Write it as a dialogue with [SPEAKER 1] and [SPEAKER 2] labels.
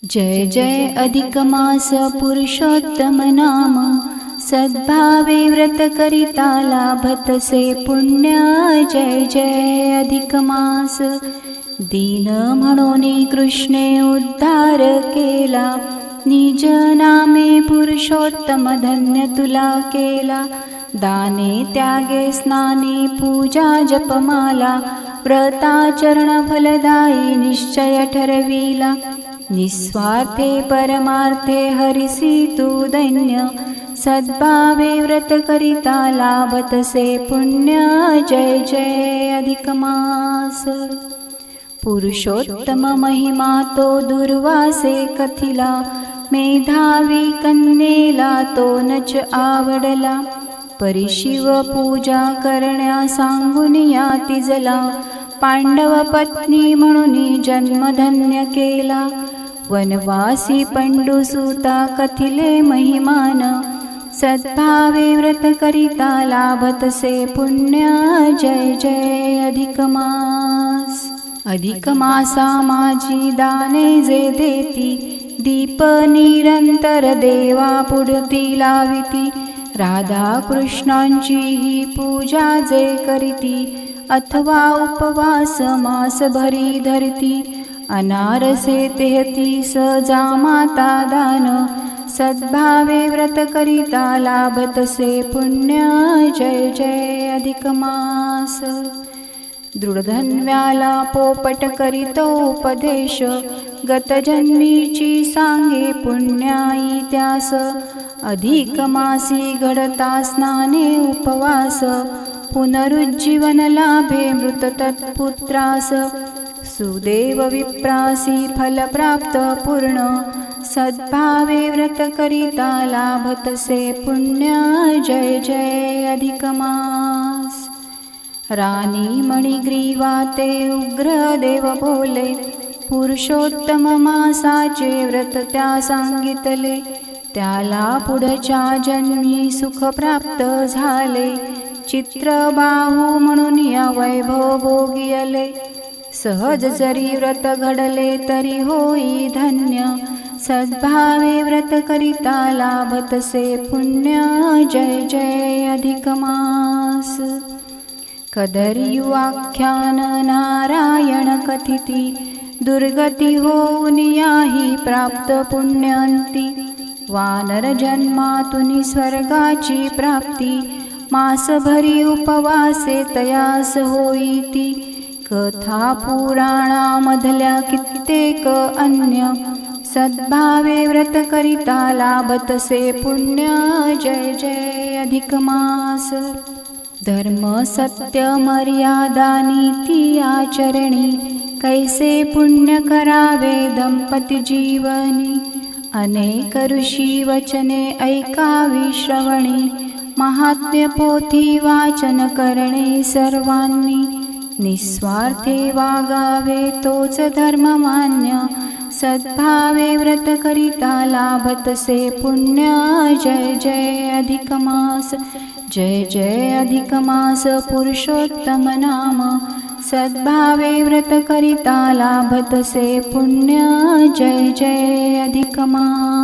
[SPEAKER 1] जय जय अधिक मास पुरुषोत्तम नाम, सद्भावे व्रत करिता लाभतसे पुण्य। जय जय अधिक मास। दीन म्हणून कृष्णे उद्धार केला, निज नामे पुरुषोत्तम धन्य तुला केला। दाने त्यागे स्नाने पूजा जपमाला, व्रताचरण फलदायी निश्चय ठरविला। निस्वार्थे परमार्थे हरिसी तू दैन्य, सद्भावे व्रत करिता लाभतसे पुण्य। जय जय अधिक मास। पुरुषोत्तम महिमा तो दुर्वासे कथिला, मेधावी कन्येला तो नच आवडला। परिशिव पूजा करण्या सांगून या तिजला, पांडव पत्नी म्हणून जन्मधन्य केला। वनवासी पंडुसुता कथिले महिमान, सद्भावे व्रत करिता लाभतसे पुण्य। जय जय अधिक मास। अधिक मासा माझी दाने जे देती, दीप निरंतर देवा पुढती लाविती। राधा कृष्णांची ही पूजा जे करीती, अथवा उपवास मास भरी धरती। अनारसे तेहतीस जामाता दान, सद्भावे व्रत करिता लाभतसे पुण्य। जय जय अधिक मास। दृढधन्व्याला पोपट करीतो उपदेश, गतजन्मीची सांगे पुण्याई त्यास। अधिक मासी घडता स्नाने उपवास, पुनरुज्जीवन लाभे मृत तत्पुत्रास। सुदेव विप्रासी फल प्राप्त पूर्ण, सद्भावे व्रत करिता लाभतसे पुण्य। जय जय अधिक मास। राणी मणिग्रीवा ते उग्र देव बोले, पुरुषोत्तम मासाचे व्रत त्या सांगितले। त्याला पुढच्या जन्मी सुख प्राप्त झाले, चित्रबाहू म्हणून या वैभव भोगियले। सहज जरी व्रत घडले तरी होई धन्य, सद्भावे व्रत करिता लाभतसे पुण्य। जय जय अधिक मास। कदरीवाख्यान नारायण कथिती, दुर्गती होऊन याही प्राप्त पुण्यंती। वानर जन्मातून स्वर्गाची प्राप्ती, मासभरी उपवासे तयास होईती। कथा पुराणामधल्या कित्येक अन्य, सद्भावे व्रत करिता लाभतसे पुण्य। जय जय अधिक मास। धर्म सत्य मर्यादा नीती आचरणी, कैसे पुण्य करावे दंपती जीवनी। अनेक ऋषी वचने ऐकावी श्रवणी, महात्म्य पोथी वाचन करणे सर्वांनी। निस्वार्थे वागावे तोच धर्म मान्य, सद्भावे व्रत करिता लाभतसे पुण्य। जय जय अधिक मास। जय जय अधिक मास पुरुषोत्तम नाम, सद्भावे व्रत करिता लाभतसे पुण्य। जय जय अधिक मास।